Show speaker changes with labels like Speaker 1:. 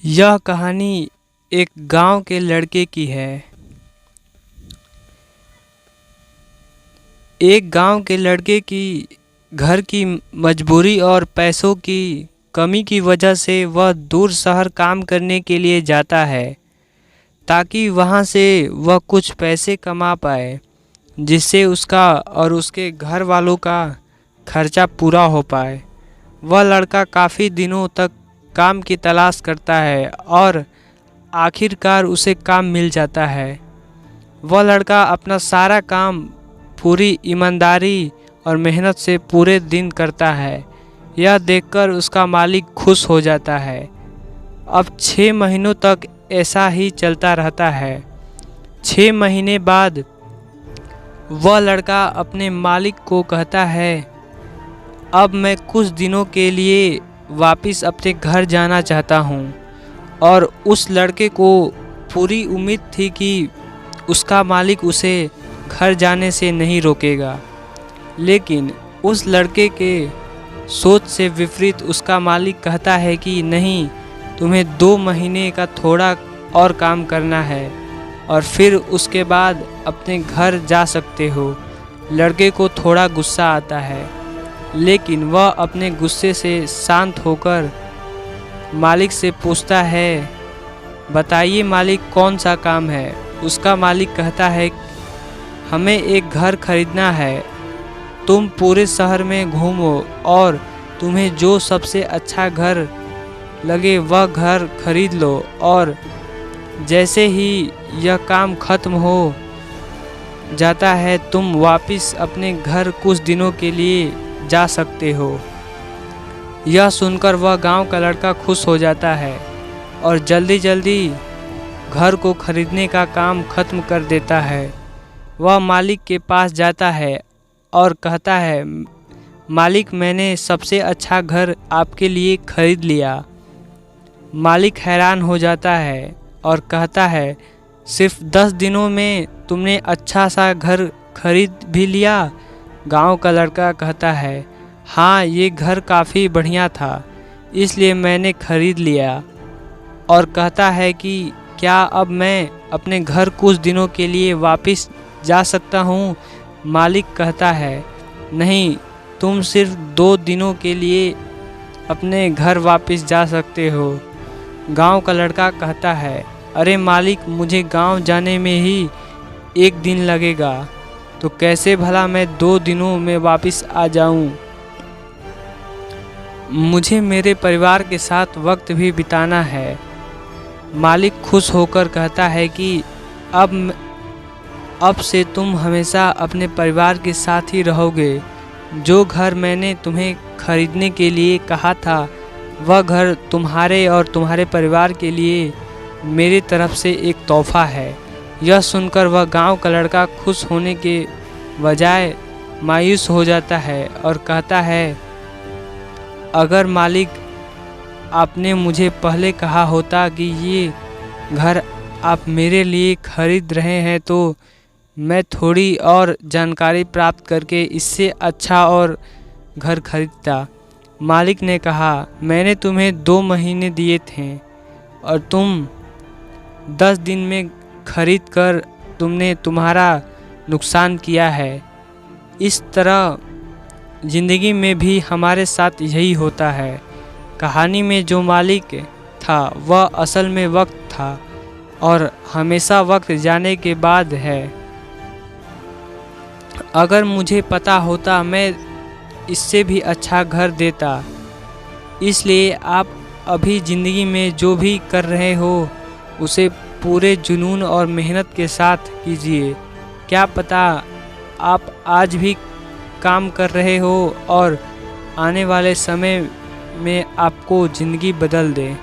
Speaker 1: यह कहानी एक गांव के लड़के की है। एक गांव के लड़के की घर की मजबूरी और पैसों की कमी की वजह से वह दूर शहर काम करने के लिए जाता है ताकि वहां से वह कुछ पैसे कमा पाए, जिससे उसका और उसके घर वालों का खर्चा पूरा हो पाए। वह लड़का काफ़ी दिनों तक काम की तलाश करता है और आखिरकार उसे काम मिल जाता है। वह लड़का अपना सारा काम पूरी ईमानदारी और मेहनत से पूरे दिन करता है। यह देखकर उसका मालिक खुश हो जाता है। अब 6 महीनों तक ऐसा ही चलता रहता है। 6 महीने बाद वह लड़का अपने मालिक को कहता है, अब मैं कुछ दिनों के लिए वापस अपने घर जाना चाहता हूँ। और उस लड़के को पूरी उम्मीद थी कि उसका मालिक उसे घर जाने से नहीं रोकेगा, लेकिन उस लड़के के सोच से विपरीत उसका मालिक कहता है कि नहीं, तुम्हें 2 महीने का थोड़ा और काम करना है और फिर उसके बाद अपने घर जा सकते हो। लड़के को थोड़ा गुस्सा आता है, लेकिन वह अपने गुस्से से शांत होकर मालिक से पूछता है, बताइए मालिक, कौन सा काम है। उसका मालिक कहता है, हमें एक घर खरीदना है। तुम पूरे शहर में घूमो और तुम्हें जो सबसे अच्छा घर लगे वह घर खरीद लो, और जैसे ही यह काम खत्म हो जाता है तुम वापस अपने घर कुछ दिनों के लिए जा सकते हो। यह सुनकर वह गांव का लड़का खुश हो जाता है और जल्दी जल्दी घर को खरीदने का काम खत्म कर देता है। वह मालिक के पास जाता है और कहता है, मालिक, मैंने सबसे अच्छा घर आपके लिए खरीद लिया। मालिक हैरान हो जाता है और कहता है, सिर्फ 10 दिनों में तुमने अच्छा सा घर खरीद भी लिया। गांव का लड़का कहता है, हाँ, ये घर काफ़ी बढ़िया था, इसलिए मैंने खरीद लिया। और कहता है कि क्या अब मैं अपने घर कुछ दिनों के लिए वापस जा सकता हूँ। मालिक कहता है, नहीं, तुम सिर्फ 2 दिनों के लिए अपने घर वापस जा सकते हो। गांव का लड़का कहता है, अरे मालिक, मुझे गांव जाने में ही 1 दिन लगेगा, तो कैसे भला मैं 2 दिनों में वापस आ जाऊं। मुझे मेरे परिवार के साथ वक्त भी बिताना है। मालिक खुश होकर कहता है कि अब से तुम हमेशा अपने परिवार के साथ ही रहोगे। जो घर मैंने तुम्हें खरीदने के लिए कहा था, वह घर तुम्हारे और तुम्हारे परिवार के लिए मेरी तरफ से एक तोहफा है। यह सुनकर वह गांव का लड़का खुश होने के बजाय मायूस हो जाता है और कहता है, अगर मालिक, आपने मुझे पहले कहा होता कि ये घर आप मेरे लिए खरीद रहे हैं, तो मैं थोड़ी और जानकारी प्राप्त करके इससे अच्छा और घर खरीदता। मालिक ने कहा, मैंने तुम्हें 2 महीने दिए थे और तुम 10 दिन में खरीद कर तुमने तुम्हारा नुकसान किया है। इस तरह ज़िंदगी में भी हमारे साथ यही होता है। कहानी में जो मालिक था वह असल में वक्त था, और हमेशा वक्त जाने के बाद है। अगर मुझे पता होता मैं इससे भी अच्छा घर देता। इसलिए आप अभी ज़िंदगी में जो भी कर रहे हो उसे पूरे जुनून और मेहनत के साथ कीजिए। क्या पता आप आज भी काम कर रहे हो और आने वाले समय में आपको ज़िंदगी बदल दे।